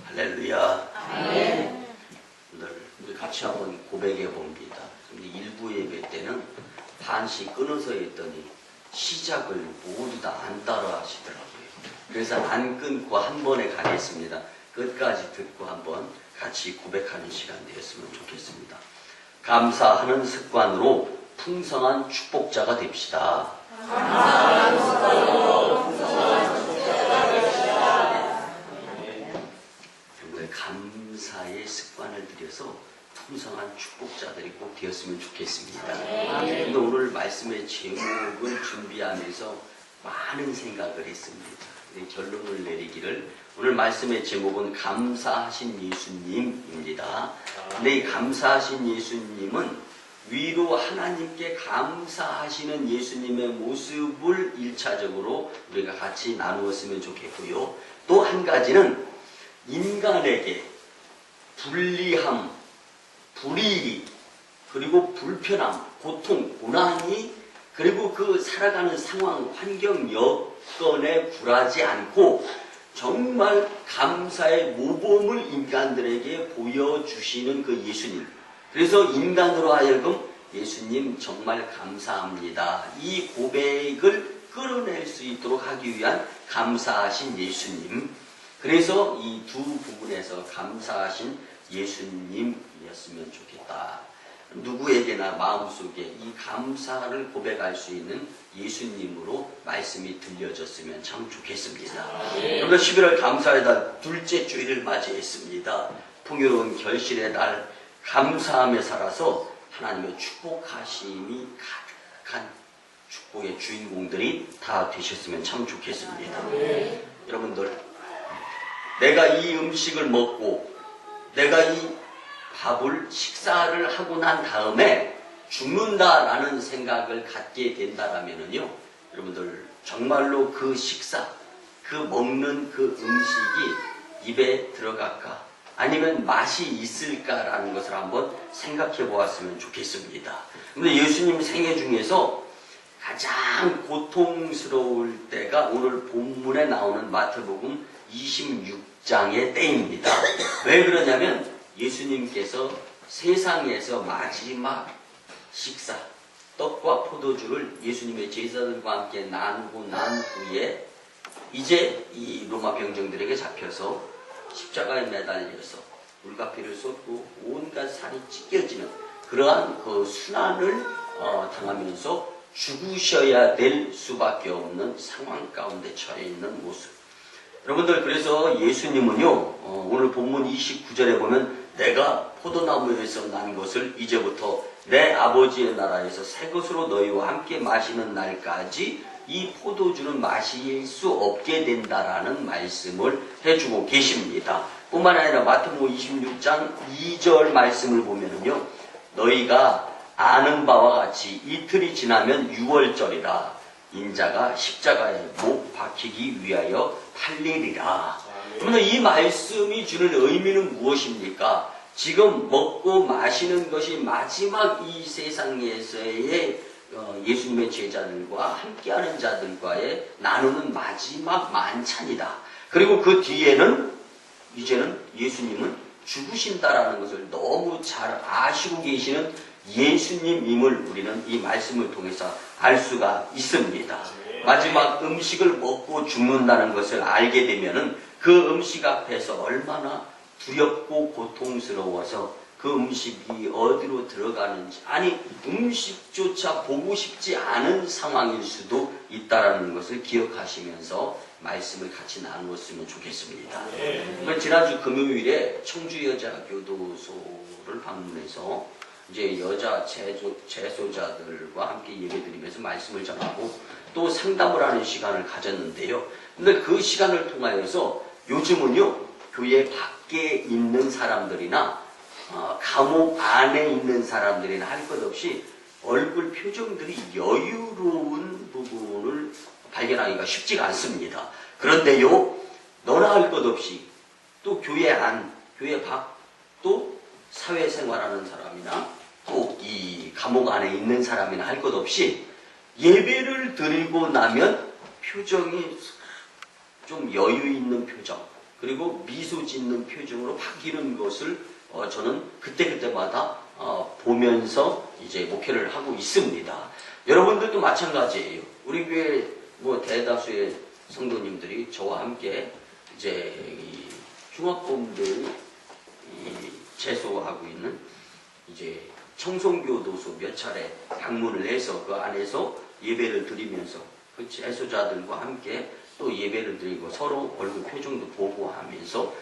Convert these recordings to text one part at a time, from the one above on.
할렐루야. 아멘. 오늘 우리 같이 한번 고백해 봅니다. 근데 일부 예배 때는 반씩 끊어서 했더니 시작을 모두 다 안 따라 하시더라고요. 그래서 안 끊고 한 번에 가겠습니다. 끝까지 듣고 한번 같이 고백하는 시간 되었으면 좋겠습니다. 감사하는 습관으로 풍성한 축복자가 됩시다. 감사하는 습관으로 풍성한 축복자가 됩시다. 여러분들 감사의 습관을 들여서 풍성한 축복자들이 꼭 되었으면 좋겠습니다. 그런데 오늘 말씀의 제목을 준비하면서 많은 생각을 했습니다. 결론을 내리기를 오늘 말씀의 제목은 감사하신 예수님입니다. 근데 이 감사하신 예수님은 위로 하나님께 감사하시는 예수님의 모습을 1차적으로 우리가 같이 나누었으면 좋겠고요. 또 한 가지는 인간에게 불리함, 불이익, 그리고 불편함, 고통, 고난이 그리고 그 살아가는 상황, 환경, 여건에 굴하지 않고 정말 감사의 모범을 인간들에게 보여주시는 그 예수님. 그래서 인간으로 하여금 예수님 정말 감사합니다. 이 고백을 끌어낼 수 있도록 하기 위한 감사하신 예수님. 그래서 이 두 부분에서 감사하신 예수님이었으면 좋겠다. 누구에게나 마음속에 이 감사를 고백할 수 있는 예수님으로 말씀이 들려졌으면 참 좋겠습니다. 그런데 11월 감사의 달 둘째 주일을 맞이했습니다. 풍요로운 결실의 달 감사함에 살아서 하나님의 축복하심이 가득한 축복의 주인공들이 다 되셨으면 참 좋겠습니다. 여러분들, 내가 이 음식을 먹고 내가 이 밥을 식사를 하고 난 다음에 죽는다라는 생각을 갖게 된다라면은요, 여러분들 정말로 그 식사, 그 먹는 그 음식이 입에 들어갈까? 아니면 맛이 있을까라는 것을 한번 생각해 보았으면 좋겠습니다. 근데 예수님 생애 중에서 가장 고통스러울 때가 오늘 본문에 나오는 마태복음 26장의 때입니다. 왜 그러냐면 예수님께서 세상에서 마지막 식사, 떡과 포도주를 예수님의 제자들과 함께 나누고 난 후에 이제 이 로마 병정들에게 잡혀서 십자가에 매달려서 물가피를 쏟고 온갖 살이 찢겨지는 그러한 그 순환을 당하면서 죽으셔야 될 수밖에 없는 상황 가운데 처해 있는 모습. 여러분들, 그래서 예수님은요, 오늘 본문 29절에 보면 내가 포도나무에서 난 것을 이제부터 내 아버지의 나라에서 새 것으로 너희와 함께 마시는 날까지 이 포도주는 마실 수 없게 된다라는 말씀을 해주고 계십니다. 뿐만 아니라 마태복음 26장 2절 말씀을 보면은요, 너희가 아는 바와 같이 이틀이 지나면 6월절이라 인자가 십자가에 못 박히기 위하여 팔리리라. 그러면 이 말씀이 주는 의미는 무엇입니까? 지금 먹고 마시는 것이 마지막 이 세상에서의 예수님의 제자들과 함께하는 자들과의 나누는 마지막 만찬이다. 그리고 그 뒤에는 이제는 예수님은 죽으신다라는 것을 너무 잘 아시고 계시는 예수님임을 우리는 이 말씀을 통해서 알 수가 있습니다. 마지막 음식을 먹고 죽는다는 것을 알게 되면은 그 음식 앞에서 얼마나 두렵고 고통스러워서 그 음식이 어디로 들어가는지, 아니 음식조차 보고 싶지 않은 상황일 수도 있다라는 것을 기억하시면서 말씀을 같이 나누었으면 좋겠습니다. 지난주 금요일에 청주여자교도소를 방문해서 이제 여자 재소자들과 함께 예배드리면서 말씀을 전하고 또 상담을 하는 시간을 가졌는데요. 근데 그 시간을 통하여서 요즘은요, 교회 밖에 있는 사람들이나 감옥 안에 있는 사람들이나 할 것 없이 얼굴 표정들이 여유로운 부분을 발견하기가 쉽지가 않습니다. 그런데요, 너나 할 것 없이 또 교회 안, 교회 밖, 또 사회생활하는 사람이나 또 이 감옥 안에 있는 사람이나 할 것 없이 예배를 드리고 나면 표정이 좀 여유 있는 표정, 그리고 미소 짓는 표정으로 바뀌는 것을 저는 그때그때마다 보면서 이제 목회를 하고 있습니다. 여러분들도 마찬가지예요. 우리 교회 뭐 대다수의 성도님들이 저와 함께 이제 이 중학생들이 재소하고 있는 이제 청송교도소 몇 차례 방문을 해서 그 안에서 예배를 드리면서 그 재소자들과 함께 또 예배를 드리고 서로 얼굴 표정도 보고 하면서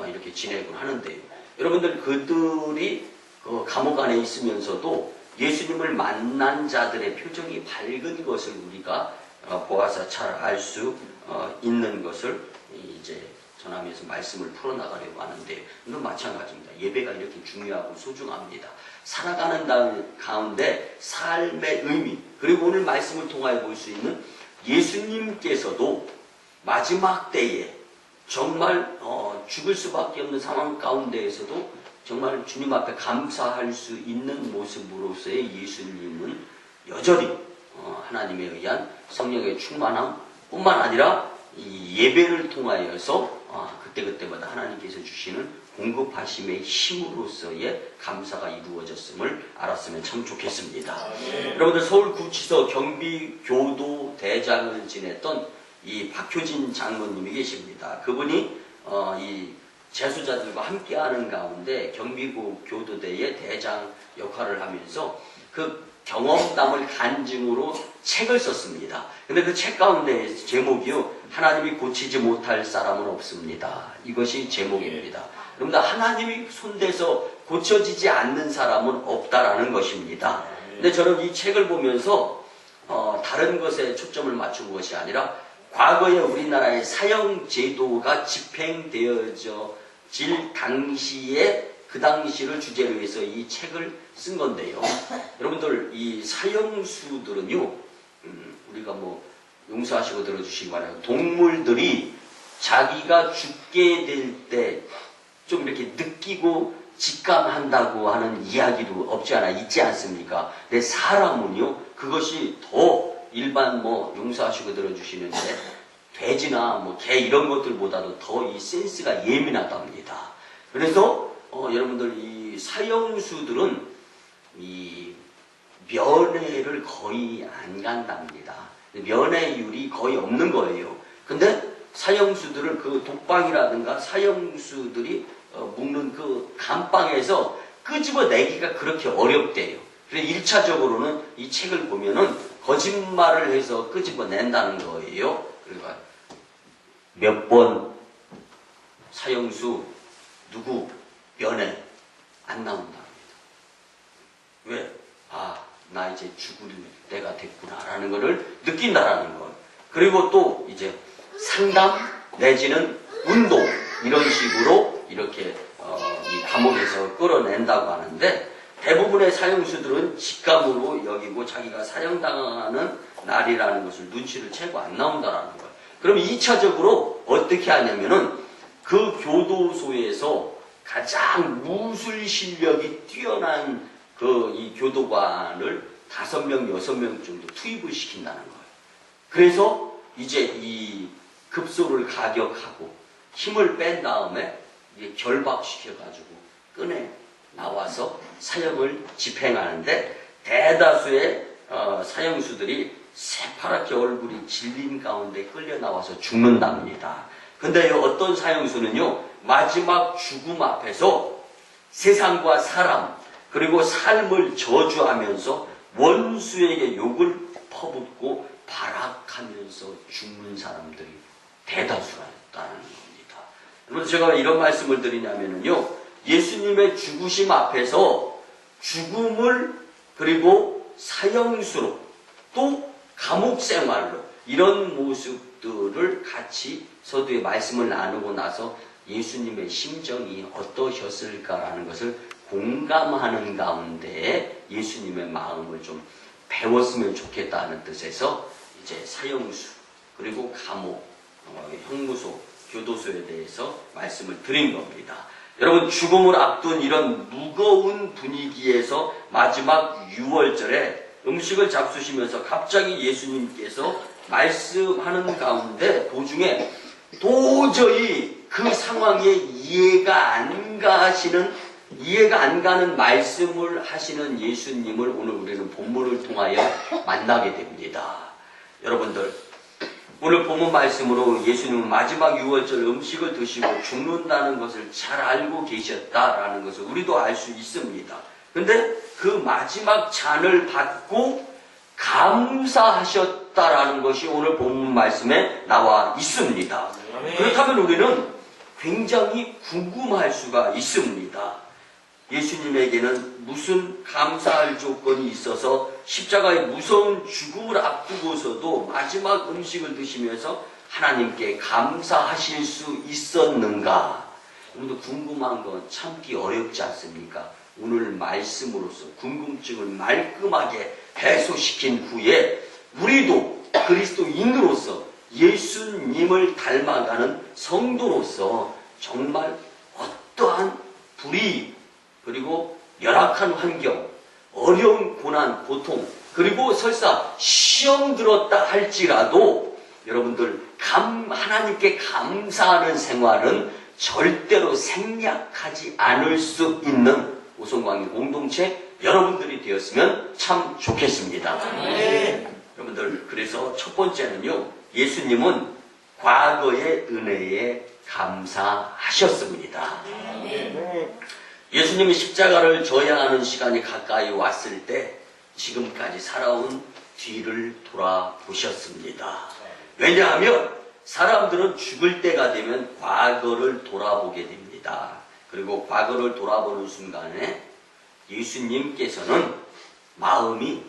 이렇게 진행을 하는데요. 여러분들 그들이 그 감옥 안에 있으면서도 예수님을 만난 자들의 표정이 밝은 것을 우리가 보아서 잘 알 수 있는 것을 이제 전하면서 말씀을 풀어나가려고 하는데 이건 마찬가지입니다. 예배가 이렇게 중요하고 소중합니다. 살아가는 가운데 삶의 의미 그리고 오늘 말씀을 통하여 볼 수 있는 예수님께서도 마지막 때에 정말 죽을 수밖에 없는 상황 가운데에서도 정말 주님 앞에 감사할 수 있는 모습으로서의 예수님은 여전히 하나님에 의한 성령의 충만함 뿐만 아니라 이 예배를 통하여서 그때그때마다 하나님께서 주시는 공급하심의 힘으로서의 감사가 이루어졌음을 알았으면 참 좋겠습니다. 여러분들 서울구치소 경비교도 대장을 지냈던 이 박효진 장로님이 계십니다. 그분이 이 재소자들과 함께하는 가운데 경비교도대의 대장 역할을 하면서 그 경험담을 간증으로 책을 썼습니다. 근데 그 책 가운데 제목이요. 하나님이 고치지 못할 사람은 없습니다. 이것이 제목입니다. 그런데 하나님이 손대서 고쳐지지 않는 사람은 없다라는 것입니다. 근데 저는 이 책을 보면서 다른 것에 초점을 맞춘 것이 아니라 과거에 우리나라의 사형제도가 집행되어질 당시에 그 당시를 주제로 해서 이 책을 쓴 건데요. 여러분들 이 사형수들은요, 우리가 뭐 용서하시고 들어주시기 바랍니다. 동물들이 자기가 죽게 될 때 좀 이렇게 느끼고 직감한다고 하는 이야기도 없지 않아 있지 않습니까? 근데 사람은요, 그것이 더 일반 뭐 용서하시고 들어주시는데 돼지나 뭐 개 이런 것들보다도 더 이 센스가 예민하답니다. 그래서 여러분들 이 사형수들은 이 면회를 거의 안 간답니다. 면회율이 거의 없는 거예요. 근데 사형수들을 그 독방이라든가 사형수들이 묵는 그 감방에서 끄집어내기가 그렇게 어렵대요. 그래서 1차적으로는 이 책을 보면은 거짓말을 해서 끄집어낸다는 거예요. 그러니까 몇 번 사형수 누구 면회 안 나온답니다. 왜? 나 이제 죽을 때가 됐구나라는 것을 느낀다라는 것. 그리고 또 이제 상담 내지는 운동 이런 식으로 이렇게 이 감옥에서 끌어낸다고 하는데 대부분의 사형수들은 직감으로 여기고 자기가 사형당하는 날이라는 것을 눈치를 채고 안 나온다라는 거예요. 그럼 2차적으로 어떻게 하냐면은 그 교도소에서 가장 무술 실력이 뛰어난 이 교도관을 5명, 6명 정도 투입을 시킨다는 거예요. 그래서 이제 이 급소를 가격하고 힘을 뺀 다음에 이게 결박시켜가지고 꺼내 나와서 사형을 집행하는데 대다수의 사형수들이 새파랗게 얼굴이 질린 가운데 끌려 나와서 죽는답니다. 근데 어떤 사형수는요, 마지막 죽음 앞에서 세상과 사람, 그리고 삶을 저주하면서 원수에게 욕을 퍼붓고 발악하면서 죽는 사람들이 대다수가 있다는 겁니다. 그래서 제가 이런 말씀을 드리냐면요, 예수님의 죽으심 앞에서 죽음을 그리고 사형수로 또 감옥 생활로 이런 모습들을 같이 서두에 말씀을 나누고 나서 예수님의 심정이 어떠셨을까라는 것을 공감하는 가운데 예수님의 마음을 좀 배웠으면 좋겠다는 뜻에서 이제 사형수 그리고 감옥, 형무소, 교도소에 대해서 말씀을 드린 겁니다. 여러분 죽음을 앞둔 이런 무거운 분위기에서 마지막 6월절에 음식을 잡수시면서 갑자기 예수님께서 말씀하는 가운데 도중에 도저히 그 상황에 이해가 안 가는 말씀을 하시는 예수님을 오늘 우리는 본문을 통하여 만나게 됩니다. 여러분들, 오늘 본문 말씀으로 예수님은 마지막 유월절 음식을 드시고 죽는다는 것을 잘 알고 계셨다라는 것을 우리도 알 수 있습니다. 근데 그 마지막 잔을 받고 감사하셨다라는 것이 오늘 본문 말씀에 나와 있습니다. 그렇다면 우리는 굉장히 궁금할 수가 있습니다. 예수님에게는 무슨 감사할 조건이 있어서 십자가의 무서운 죽음을 앞두고서도 마지막 음식을 드시면서 하나님께 감사하실 수 있었는가? 여러분도 궁금한 건 참기 어렵지 않습니까? 오늘 말씀으로서 궁금증을 말끔하게 해소시킨 후에 우리도 그리스도인으로서 예수님을 닮아가는 성도로서 정말 어떠한 불이익, 그리고 열악한 환경, 어려운 고난, 고통, 그리고 설사 시험 들었다 할지라도 여러분들 하나님께 감사하는 생활은 절대로 생략하지 않을 수 있는 오송광의 공동체 여러분들이 되었으면 참 좋겠습니다. 여러분들, 그래서 첫 번째는요, 예수님은 과거의 은혜에 감사하셨습니다. 예수님이 십자가를 져야 하는 시간이 가까이 왔을 때 지금까지 살아온 뒤를 돌아보셨습니다. 왜냐하면 사람들은 죽을 때가 되면 과거를 돌아보게 됩니다. 그리고 과거를 돌아보는 순간에 예수님께서는 마음이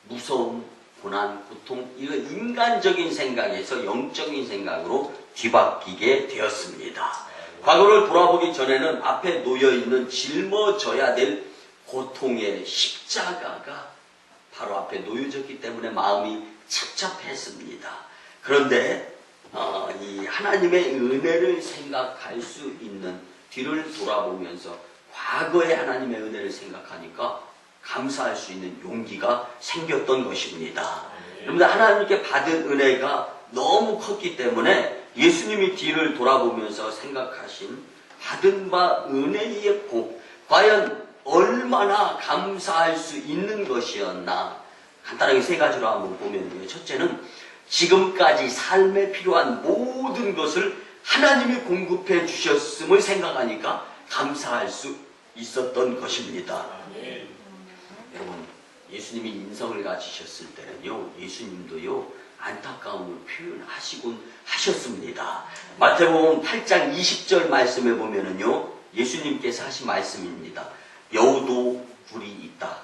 무서움, 고난, 고통, 이거 인간적인 생각에서 영적인 생각으로 뒤바뀌게 되었습니다. 과거를 돌아보기 전에는 앞에 놓여있는 짊어져야 될 고통의 십자가가 바로 앞에 놓여졌기 때문에 마음이 착잡했습니다. 그런데 이 하나님의 은혜를 생각할 수 있는, 뒤를 돌아보면서 과거의 하나님의 은혜를 생각하니까 감사할 수 있는 용기가 생겼던 것입니다. 여러분들, 하나님께 받은 은혜가 너무 컸기 때문에 예수님이 뒤를 돌아보면서 생각하신 받은 바 은혜의 복, 과연 얼마나 감사할 수 있는 것이었나. 간단하게 세 가지로 한번 보면요. 첫째는 지금까지 삶에 필요한 모든 것을 하나님이 공급해 주셨음을 생각하니까 감사할 수 있었던 것입니다. 여러분, 예수님이 인성을 가지셨을 때는요, 예수님도요, 안타까움을 표현하시곤 하셨습니다. 마태복음 8장 20절 말씀에 보면은요, 예수님께서 하신 말씀입니다. 여우도 굴이 있다.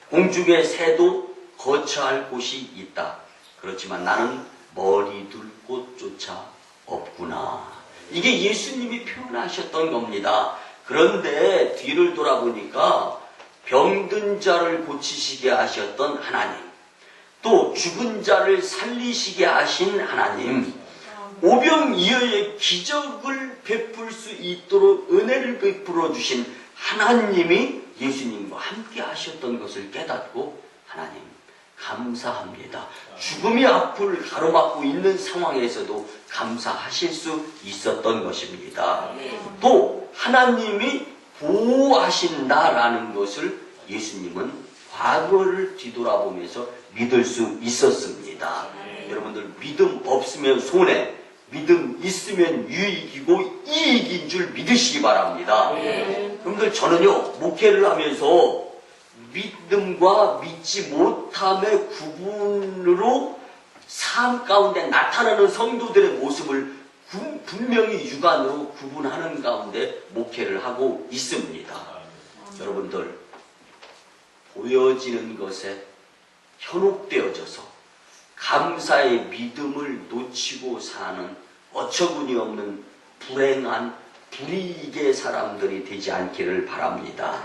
공중의 새도 거처할 곳이 있다. 그렇지만 나는 머리 둘 곳조차 없구나. 이게 예수님이 표현하셨던 겁니다. 그런데 뒤를 돌아보니까 병든 자를 고치시게 하셨던 하나님, 또 죽은 자를 살리시게 하신 하나님, 오병이어의 기적을 베풀 수 있도록 은혜를 베풀어 주신 하나님이 예수님과 함께 하셨던 것을 깨닫고 하나님 감사합니다. 죽음이 앞을 가로막고 있는 상황에서도 감사하실 수 있었던 것입니다. 또 하나님이 보호하신다라는 것을 예수님은 과거를 뒤돌아보면서 믿을 수 있었습니다. 여러분들, 믿음 없으면 손해, 믿음 있으면 유익이고 이익인 줄 믿으시기 바랍니다. 여러분들, 저는요, 목회를 하면서 믿음과 믿지 못함의 구분으로 삶 가운데 나타나는 성도들의 모습을 분명히 육안으로 구분하는 가운데 목회를 하고 있습니다. 여러분들, 보여지는 것에 현혹되어져서 감사의 믿음을 놓치고 사는 어처구니 없는 불행한 불이익의 사람들이 되지 않기를 바랍니다.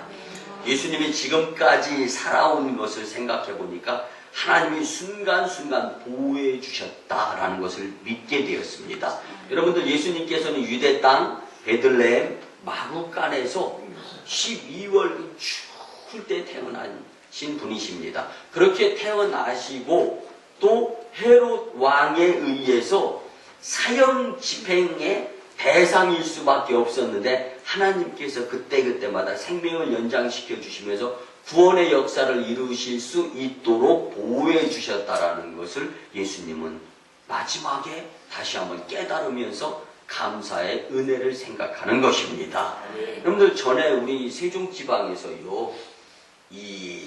예수님이 지금까지 살아온 것을 생각해 보니까 하나님이 순간순간 보호해 주셨다라는 것을 믿게 되었습니다. 여러분들, 예수님께서는 유대 땅 베들레헴 마구간에서 12월 추울 때 태어나신 분이십니다. 그렇게 태어나시고 또 헤롯 왕에 의해서 사형 집행에 대상일 수밖에 없었는데 하나님께서 그때그때마다 생명을 연장시켜 주시면서 구원의 역사를 이루실 수 있도록 보호해 주셨다라는 것을 예수님은 마지막에 다시 한번 깨달으면서 감사의 은혜를 생각하는 것입니다. 여러분들, 전에 우리 세종지방에서요, 이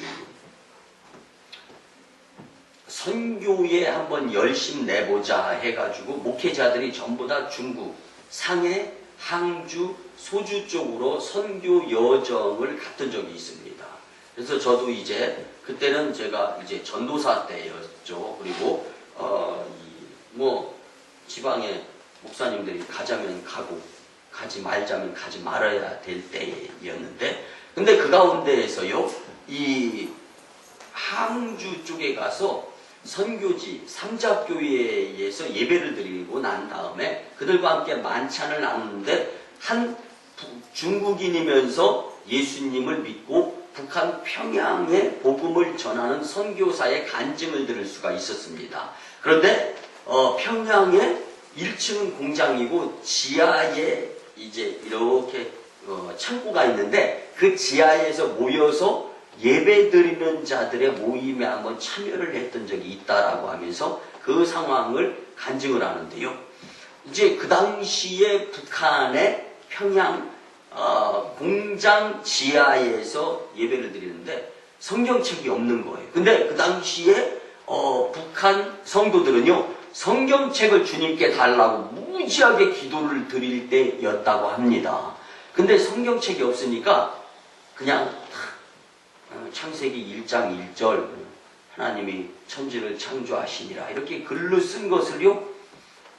선교에 한번 열심 내보자 해가지고 목회자들이 전부 다 중국, 상해, 항주, 소주 쪽으로 선교 여정을 갔던 적이 있습니다. 그래서 저도 이제 그때는 제가 이제 전도사 때였죠. 그리고 뭐 지방에 목사님들이 가자면 가고 가지 말자면 가지 말아야 될 때였는데, 근데 그 가운데에서요, 이 항주 쪽에 가서 선교지 삼잡교회에서 예배를 드리고 난 다음에 그들과 함께 만찬을 나누는데, 한 중국인이면서 예수님을 믿고 북한 평양에 복음을 전하는 선교사의 간증을 들을 수가 있었습니다. 그런데 평양에 1층은 공장이고 지하에 이제 이렇게 창고가 있는데, 그 지하에서 모여서 예배 드리는 자들의 모임에 한번 참여를 했던 적이 있다라고 하면서 그 상황을 간증을 하는데요. 이제 그 당시에 북한의 평양 공장 지하에서 예배를 드리는데 성경책이 없는 거예요. 근데 그 당시에 북한 성도들은요, 성경책을 주님께 달라고 무지하게 기도를 드릴 때였다고 합니다. 근데 성경책이 없으니까 그냥 창세기 1장 1절 하나님이 천지를 창조하시니라 이렇게 글로 쓴 것을요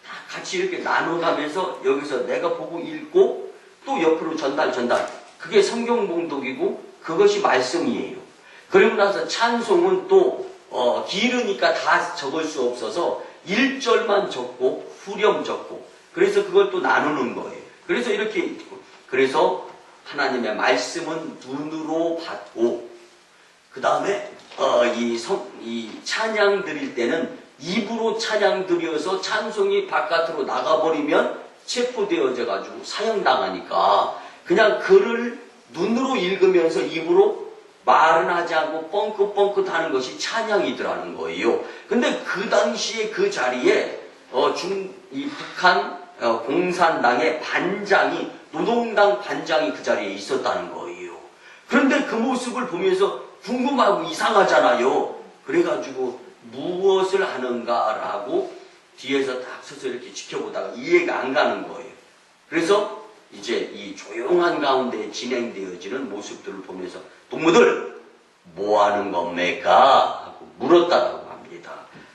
다 같이 이렇게 나눠가면서 여기서 내가 보고 읽고 또 옆으로 전달 그게 성경 봉독이고 그것이 말씀이에요. 그리고 나서 찬송은 또 길으니까 다 적을 수 없어서 1절만 적고 후렴 적고 그래서 그걸 또 나누는 거예요. 그래서 이렇게 그래서 하나님의 말씀은 눈으로 받고 그 다음에 이 찬양 드릴 때는 입으로 찬양 드려서 찬송이 바깥으로 나가버리면 체포되어져 가지고 사형당하니까 그냥 글을 눈으로 읽으면서 입으로 말은 하지 않고 뻥긋뻥긋 하는 것이 찬양이더라는 거예요. 근데 그 당시에 그 자리에 이 북한 공산당의 반장이 노동당 반장이 그 자리에 있었다는 거예요. 그런데 그 모습을 보면서 궁금하고 이상하잖아요. 그래가지고 무엇을 하는가라고 뒤에서 딱 서서 이렇게 지켜보다가 이해가 안 가는 거예요. 그래서 이제 이 조용한 가운데 진행되어지는 모습들을 보면서 동무들 뭐 하는 겁니까? 하고 물었다라고 합니다.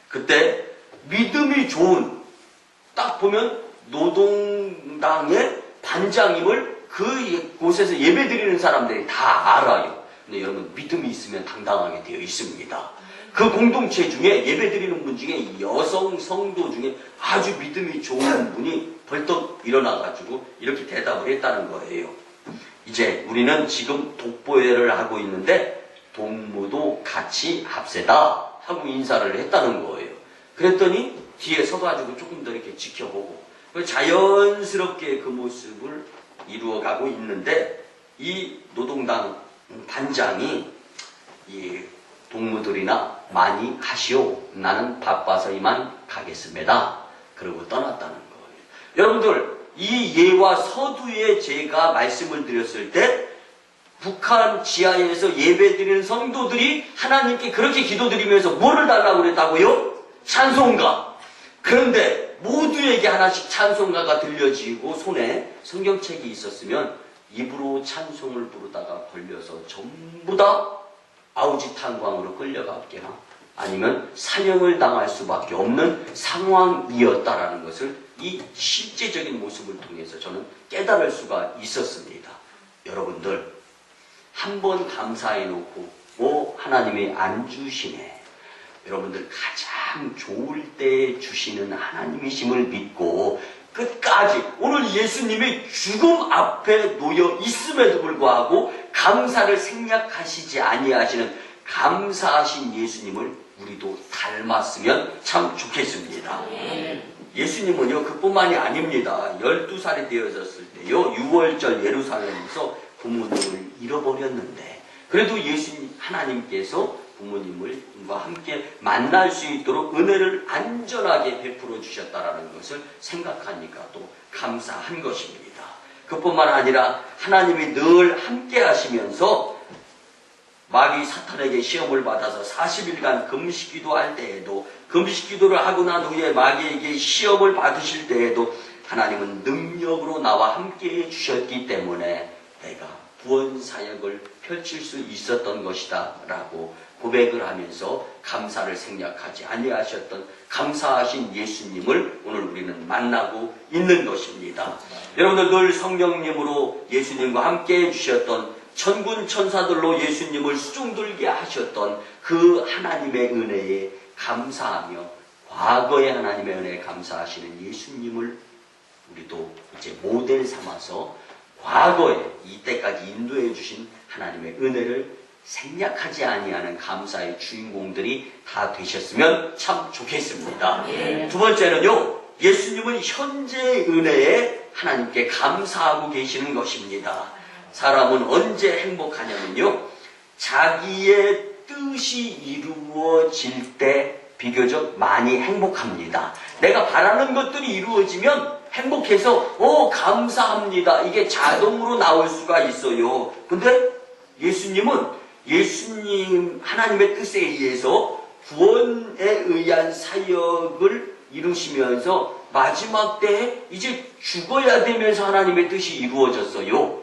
그때 믿음이 좋은 딱 보면 노동당의 반장임을 그 곳에서 예배드리는 사람들이 다 알아요. 근데 여러분 믿음이 있으면 당당하게 되어 있습니다. 그 공동체 중에 예배드리는 분 중에 여성 성도 중에 아주 믿음이 좋은 분이 벌떡 일어나가지고 이렇게 대답을 했다는 거예요. 이제 우리는 지금 독보회를 하고 있는데 동무도 같이 합세다 하고 인사를 했다는 거예요. 그랬더니 뒤에 서가지고 조금 더 이렇게 지켜보고 자연스럽게 그 모습을 이루어가고 있는데 이 노동당 반장이 이 동무들이나 많이 하시오. 나는 바빠서 이만 가겠습니다. 그러고 떠났다는 거예요. 여러분들 이 예와 서두에 제가 말씀을 드렸을 때 북한 지하에서 예배드리는 성도들이 하나님께 그렇게 기도드리면서 뭐를 달라고 그랬다고요? 찬송가. 그런데 모두에게 하나씩 찬송가가 들려지고 손에 성경책이 있었으면 입으로 찬송을 부르다가 걸려서 전부 다 아우지 탄광으로 끌려갔거나 아니면 사형을 당할 수밖에 없는 상황이었다라는 것을 이 실제적인 모습을 통해서 저는 깨달을 수가 있었습니다. 여러분들 한번 감사해 놓고 하나님이 안 주시네. 여러분들 가장 좋을 때 주시는 하나님이심을 믿고 끝까지 오늘 예수님이 죽음 앞에 놓여 있음에도 불구하고 감사를 생략하시지 아니하시는 감사하신 예수님을 우리도 닮았으면 참 좋겠습니다. 예수님은요, 그뿐만이 아닙니다. 12살이 되어졌을 때요, 6월절 예루살렘에서 부모님을 잃어버렸는데, 그래도 하나님께서 부모님과 함께 만날 수 있도록 은혜를 안전하게 베풀어 주셨다라는 것을 생각하니까 또 감사한 것입니다. 그뿐만 아니라 하나님이 늘 함께 하시면서 마귀 사탄에게 시험을 받아서 40일간 금식기도 할 때에도, 금식기도를 하고 난 후에 마귀에게 시험을 받으실 때에도 하나님은 능력으로 나와 함께 해주셨기 때문에 내가 구원 사역을 펼칠 수 있었던 것이다 라고 고백을 하면서 감사를 생략하지 아니하셨던 감사하신 예수님을 오늘 우리는 만나고 있는 것입니다. 여러분들 늘 성령님으로 예수님과 함께 해주셨던, 천군 천사들로 예수님을 수종들게 하셨던 그 하나님의 은혜에 감사하며 과거의 하나님의 은혜에 감사하시는 예수님을 우리도 이제 모델 삼아서 과거에 이때까지 인도해 주신 하나님의 은혜를 생략하지 아니하는 감사의 주인공들이 다 되셨으면 참 좋겠습니다. 두 번째는요, 예수님은 현재의 은혜에 하나님께 감사하고 계시는 것입니다. 사람은 언제 행복하냐면요, 자기의 뜻이 이루어질 때 비교적 많이 행복합니다. 내가 바라는 것들이 이루어지면 행복해서 감사합니다. 이게 자동으로 나올 수가 있어요. 근데 예수님 하나님의 뜻에 의해서 구원에 의한 사역을 이루시면서 마지막 때에 이제 죽어야 되면서 하나님의 뜻이 이루어졌어요.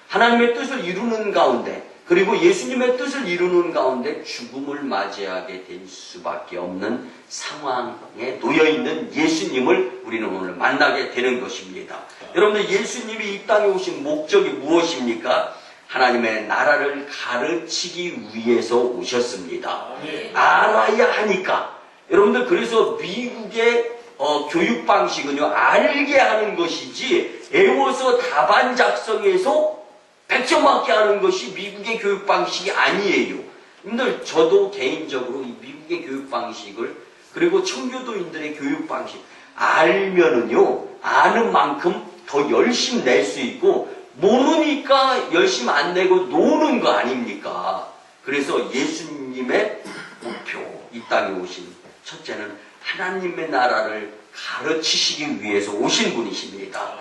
하나님의 뜻을 이루는 가운데, 그리고 예수님의 뜻을 이루는 가운데 죽음을 맞이하게 될 수밖에 없는 상황에 놓여있는 예수님을 우리는 오늘 만나게 되는 것입니다. 여러분들, 예수님이 이 땅에 오신 목적이 무엇입니까? 하나님의 나라를 가르치기 위해서 오셨습니다. 알아야 하니까. 여러분들, 그래서 미국의 교육 방식은요, 알게 하는 것이지 애워서 답안 작성해서 100점 맞게 하는 것이 미국의 교육 방식이 아니에요. 여러분들, 저도 개인적으로 이 미국의 교육 방식을, 그리고 청교도인들의 교육 방식 알면은요, 아는 만큼 더 열심히 낼 수 있고, 모르니까 열심히 안 내고 노는 거 아닙니까? 그래서 예수님의 목표, 이 땅에 오신 첫째는 하나님의 나라를 가르치시기 위해서 오신 분이십니다.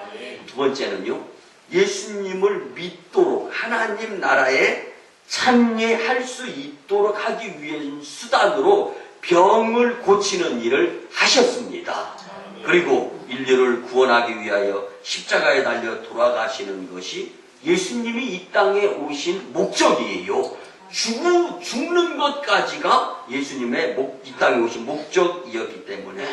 두 번째는요, 예수님을 믿도록 하나님 나라에 참여할 수 있도록 하기 위한 수단으로 병을 고치는 일을 하셨습니다. 그리고 인류를 구원하기 위하여 십자가에 달려 돌아가시는 것이 예수님이 이 땅에 오신 목적이에요. 죽는 것까지가 예수님의 이 땅에 오신 목적이었기 때문에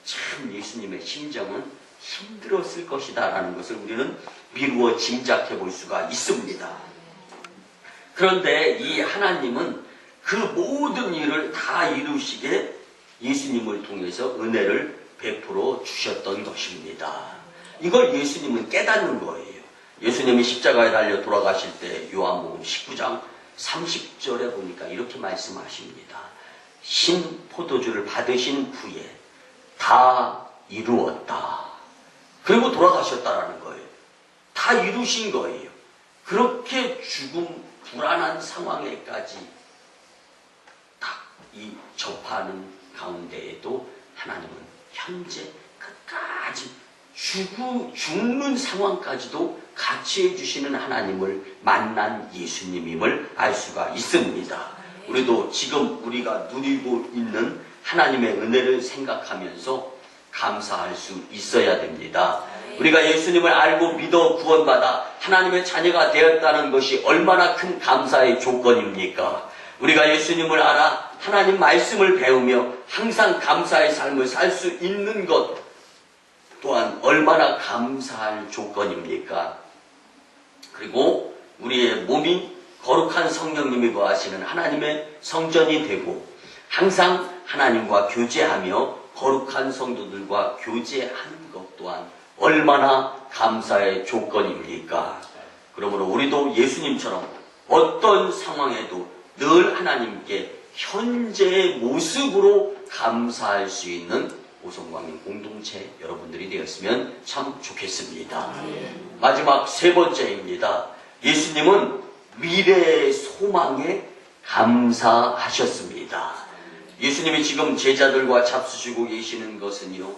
참 예수님의 심정은 힘들었을 것이다 라는 것을 우리는 미루어 짐작해 볼 수가 있습니다. 그런데 이 하나님은 그 모든 일을 다 이루시게 예수님을 통해서 은혜를 베풀어 주셨던 것입니다. 이걸 예수님은 깨닫는 거예요. 예수님이 십자가에 달려 돌아가실 때 요한복음 19장 30절에 보니까 이렇게 말씀하십니다. 신 포도주를 받으신 후에 다 이루었다. 그리고 돌아가셨다라는 거예요. 다 이루신 거예요. 그렇게 죽음, 불안한 상황에까지 딱 이 접하는 가운데에도 하나님은 현재 끝까지 죽는 상황까지도 같이 해주시는 하나님을 만난 예수님임을 알 수가 있습니다. 우리도 지금 우리가 누리고 있는 하나님의 은혜를 생각하면서 감사할 수 있어야 됩니다. 우리가 예수님을 알고 믿어 구원받아 하나님의 자녀가 되었다는 것이 얼마나 큰 감사의 조건입니까? 우리가 예수님을 알아 하나님 말씀을 배우며 항상 감사의 삶을 살 수 있는 것 또한 얼마나 감사할 조건입니까? 그리고 우리의 몸이 거룩한 성령님이 거하시는 하나님의 성전이 되고 항상 하나님과 교제하며 거룩한 성도들과 교제하는 것 또한 얼마나 감사의 조건입니까? 그러므로 우리도 예수님처럼 어떤 상황에도 늘 하나님께 현재의 모습으로 감사할 수 있는 보성광림 공동체 여러분들이 되었으면 참 좋겠습니다. 마지막 세 번째입니다. 예수님은 미래의 소망에 감사하셨습니다. 예수님이 지금 제자들과 잡수시고 계시는 것은요,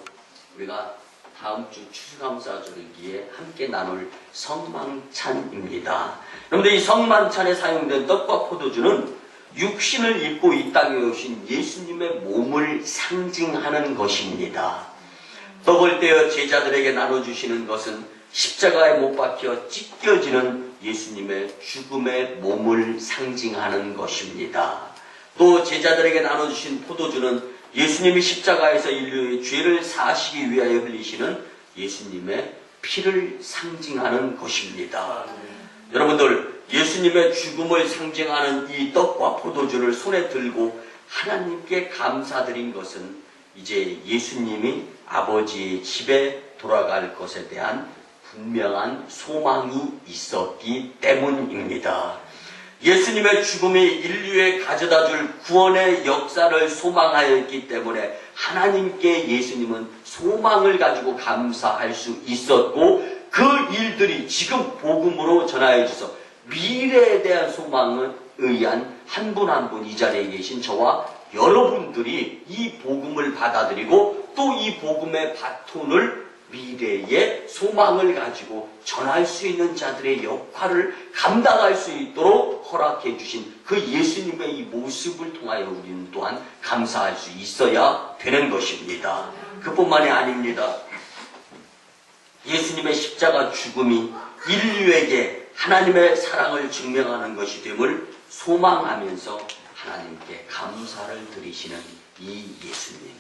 우리가 다음 주 추수감사절기에 함께 나눌 성만찬입니다. 그런데 이 성만찬에 사용된 떡과 포도주는 육신을 입고 이 땅에 오신 예수님의 몸을 상징하는 것입니다. 떡을 떼어 제자들에게 나눠주시는 것은 십자가에 못 박혀 찢겨지는 예수님의 죽음의 몸을 상징하는 것입니다. 또 제자들에게 나눠주신 포도주는 예수님이 십자가에서 인류의 죄를 사하시기 위하여 흘리시는 예수님의 피를 상징하는 것입니다. 여러분들, 예수님의 죽음을 상징하는 이 떡과 포도주를 손에 들고 하나님께 감사드린 것은 이제 예수님이 아버지의 집에 돌아갈 것에 대한 분명한 소망이 있었기 때문입니다. 예수님의 죽음이 인류에 가져다줄 구원의 역사를 소망하였기 때문에 하나님께 예수님은 소망을 가지고 감사할 수 있었고, 그 일들이 지금 복음으로 전하여 주셔서 미래에 대한 소망을 의한 한 분 한 분 이 자리에 계신 저와 여러분들이 이 복음을 받아들이고 또 이 복음의 바톤을 미래의 소망을 가지고 전할 수 있는 자들의 역할을 감당할 수 있도록 허락해 주신 그 예수님의 이 모습을 통하여 우리는 또한 감사할 수 있어야 되는 것입니다. 그뿐만이 아닙니다. 예수님의 십자가 죽음이 인류에게 하나님의 사랑을 증명하는 것이 됨을 소망하면서 하나님께 감사를 드리시는 이 예수님.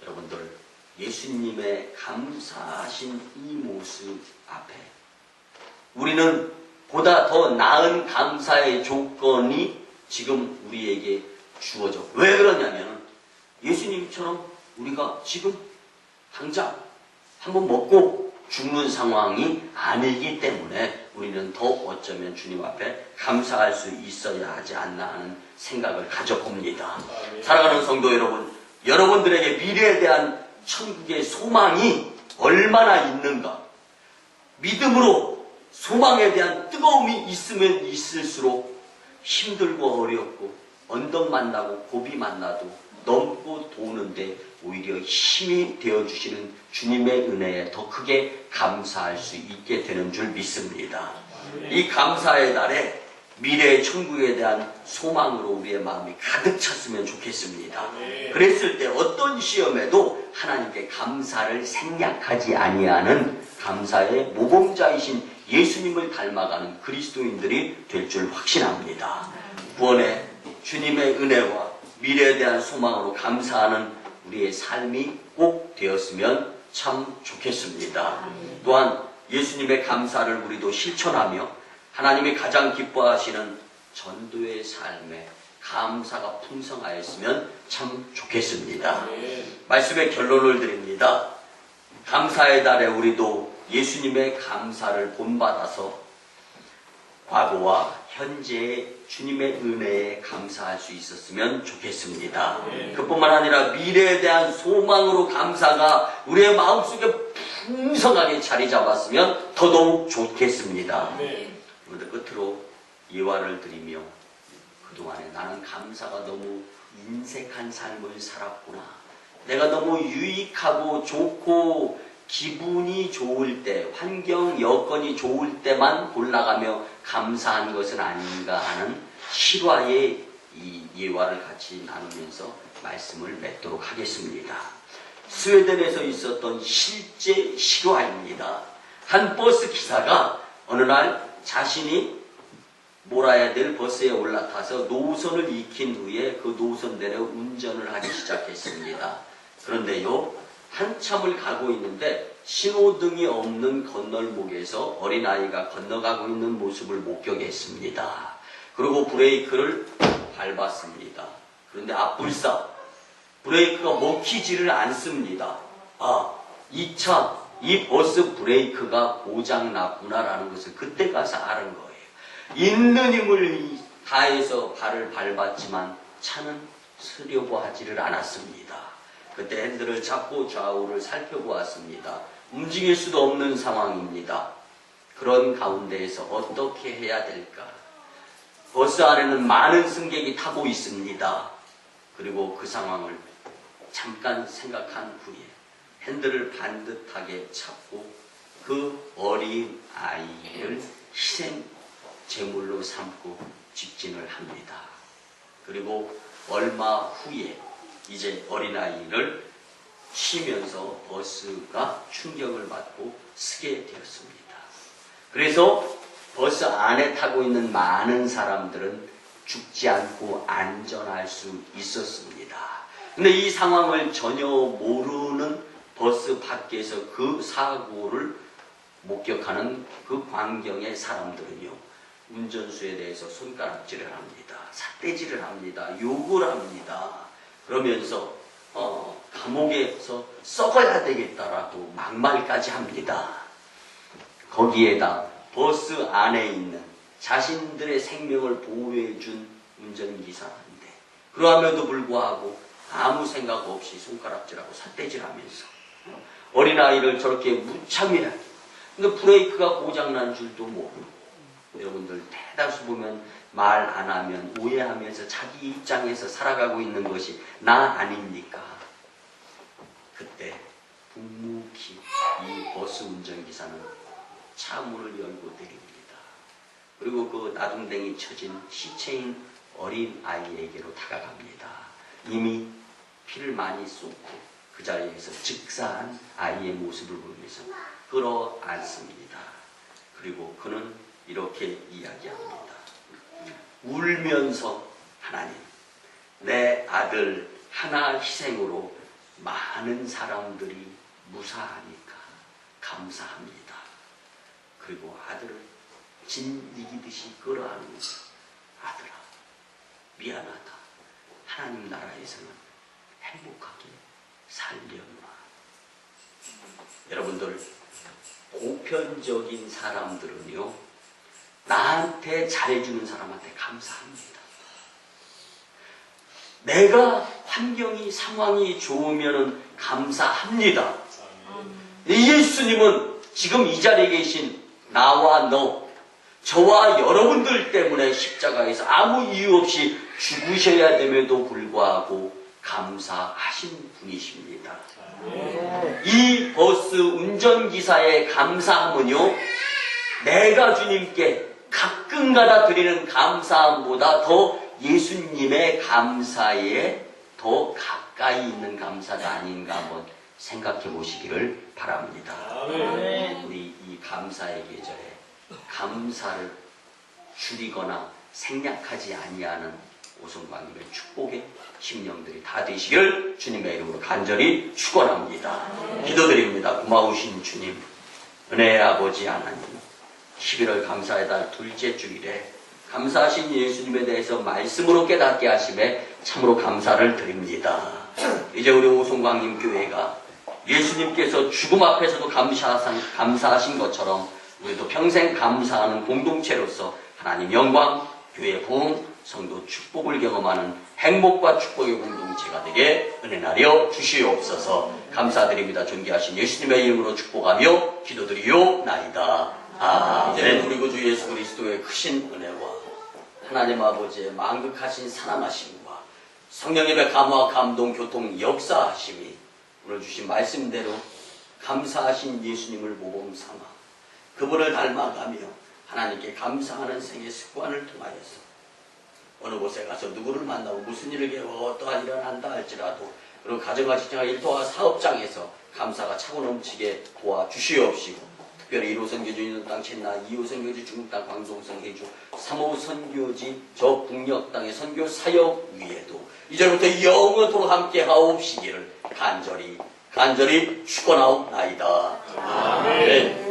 여러분들, 예수님의 감사하신 이 모습 앞에 우리는 보다 더 나은 감사의 조건이 지금 우리에게 주어져. 왜 그러냐면 예수님처럼 우리가 지금 당장 한번 먹고 죽는 상황이 아니기 때문에 우리는 더 어쩌면 주님 앞에 감사할 수 있어야 하지 않나 하는 생각을 가져봅니다. 사랑하는 성도 여러분, 여러분들에게 미래에 대한 천국의 소망이 얼마나 있는가? 믿음으로 소망에 대한 뜨거움이 있으면 있을수록 힘들고 어렵고 언덕 만나고 고비 만나도 넘고 도는데 오히려 힘이 되어주시는 주님의 은혜에 더 크게 감사할 수 있게 되는 줄 믿습니다. 이 감사의 날에 미래의 천국에 대한 소망으로 우리의 마음이 가득 찼으면 좋겠습니다. 그랬을 때 어떤 시험에도 하나님께 감사를 생략하지 아니하는 감사의 모범자이신 예수님을 닮아가는 그리스도인들이 될 줄 확신합니다. 구원의 주님의 은혜와 미래에 대한 소망으로 감사하는 우리의 삶이 꼭 되었으면 참 좋겠습니다. 또한 예수님의 감사를 우리도 실천하며 하나님이 가장 기뻐하시는 전도의 삶에 감사가 풍성하였으면 참 좋겠습니다. 말씀의 결론을 드립니다. 감사의 달에 우리도 예수님의 감사를 본받아서 과거와 현재의 주님의 은혜에 감사할 수 있었으면 좋겠습니다. 그뿐만 아니라 미래에 대한 소망으로 감사가 우리의 마음속에 풍성하게 자리 잡았으면 더더욱 좋겠습니다. 그런데 끝으로 예화를 드리며 그동안에 나는 감사가 너무 인색한 삶을 살았구나. 내가 너무 유익하고 좋고 기분이 좋을 때, 환경 여건이 좋을 때만 골라가며 감사한 것은 아닌가 하는 실화의 이 예화를 같이 나누면서 말씀을 맺도록 하겠습니다. 스웨덴에서 있었던 실제 실화입니다. 한 버스 기사가 어느 날 자신이 몰아야 될 버스에 올라타서 노선을 익힌 후에 그 노선대로 운전을 하기 시작했습니다. 그런데요, 한참을 가고 있는데 신호등이 없는 건널목에서 어린아이가 건너가고 있는 모습을 목격했습니다. 그리고 브레이크를 밟았습니다. 그런데 앞불사 브레이크가 먹히지를 않습니다. 이 버스 브레이크가 고장났구나라는 것을 그때 가서 아는 거예요. 있는 힘을 다해서 발을 밟았지만 차는 서려고 하지를 않았습니다. 그때 핸들을 잡고 좌우를 살펴보았습니다. 움직일 수도 없는 상황입니다. 그런 가운데에서 어떻게 해야 될까? 버스 안에는 많은 승객이 타고 있습니다. 그리고 그 상황을 잠깐 생각한 후에 핸들을 반듯하게 잡고 그 어린 아이를 희생 제물로 삼고 직진을 합니다. 그리고 얼마 후에 이제 어린아이를 치면서 버스가 충격을 받고 쓰게 되었습니다. 그래서 버스 안에 타고 있는 많은 사람들은 죽지 않고 안전할 수 있었습니다. 근데 이 상황을 전혀 모르는 버스 밖에서 그 사고를 목격하는 그 광경의 사람들은요, 운전수에 대해서 손가락질을 합니다. 삿대질을 합니다. 욕을 합니다. 그러면서 감옥에서 썩어야 되겠다라고 막말까지 합니다. 거기에다 버스 안에 있는 자신들의 생명을 보호해준 운전기사인데 그러함에도 불구하고 아무 생각 없이 손가락질하고 삿대질하면서 어린아이를 저렇게 무참하게, 근데 브레이크가 고장난 줄도 모르고, 여러분들 대다수 보면 말 안 하면 오해하면서 자기 입장에서 살아가고 있는 것이 나 아닙니까? 그때 묵묵히 이 버스 운전기사는 차 문을 열고 내립니다. 그리고 그 나둥댕이 쳐진 시체인 어린 아이에게로 다가갑니다. 이미 피를 많이 쏟고 그 자리에서 즉사한 아이의 모습을 보면서 끌어안습니다. 그리고 그는 이렇게 이야기합니다. 울면서 하나님, 내 아들 하나 희생으로 많은 사람들이 무사하니까 감사합니다. 그리고 아들을 진 이기듯이 끌어안으면서 아들아, 미안하다. 하나님 나라에서는 행복하게 살려마. 여러분들, 보편적인 사람들은요, 나한테 잘해주는 사람한테 감사합니다. 내가 환경이, 상황이 좋으면 감사합니다. 예수님은 지금 이 자리에 계신 나와 너, 저와 여러분들 때문에 십자가에서 아무 이유 없이 죽으셔야 됨에도 불구하고 감사하신 분이십니다. 이 버스 운전기사의 감사함은요, 내가 주님께 가끔가다 드리는 감사함보다 더 예수님의 감사에 더 가까이 있는 감사가 아닌가 한번 생각해 보시기를 바랍니다. 우리 이 감사의 계절에 감사를 줄이거나 생략하지 아니하는 오성광님의 축복의 심령들이 다 되시기를 주님의 이름으로 간절히 축원합니다. 기도드립니다. 고마우신 주님, 은혜의 아버지 하나님, 11월 감사의 달 둘째 주일에 감사하신 예수님에 대해서 말씀으로 깨닫게 하심에 참으로 감사를 드립니다. 이제 우리 오송광님 교회가 예수님께서 죽음 앞에서도 감사하신 것처럼 우리도 평생 감사하는 공동체로서 하나님 영광, 교회 부흥, 성도 축복을 경험하는 행복과 축복의 공동체가 되게 은혜나려 주시옵소서. 감사드립니다. 존귀하신 예수님의 이름으로 축복하며 기도드리옵나이다. 아멘. 우리 구주 예수 그리스도의 크신 은혜와 하나님 아버지의 만극하신 사랑하심과 성령님의 감화, 감동, 교통, 역사하심이 오늘 주신 말씀대로 감사하신 예수님을 모범 삼아 그분을 닮아가며 하나님께 감사하는 생의 습관을 통하여서 어느 곳에 가서 누구를 만나고 무슨 일을 겪고 어떠한 일을 한다 할지라도 그리고 가정과 직장과 일터와 사업장에서 감사가 차고 넘치게 도와주시옵시고 특별히 1호 선교지 인도 땅 첸나, 2호 선교지 중국 땅 광동성 해주, 3호 선교지 저 북녘 땅의 선교 사역 위에도 이제부터 영원토록 함께 하옵시기를 간절히 축원하옵나이다. 아멘.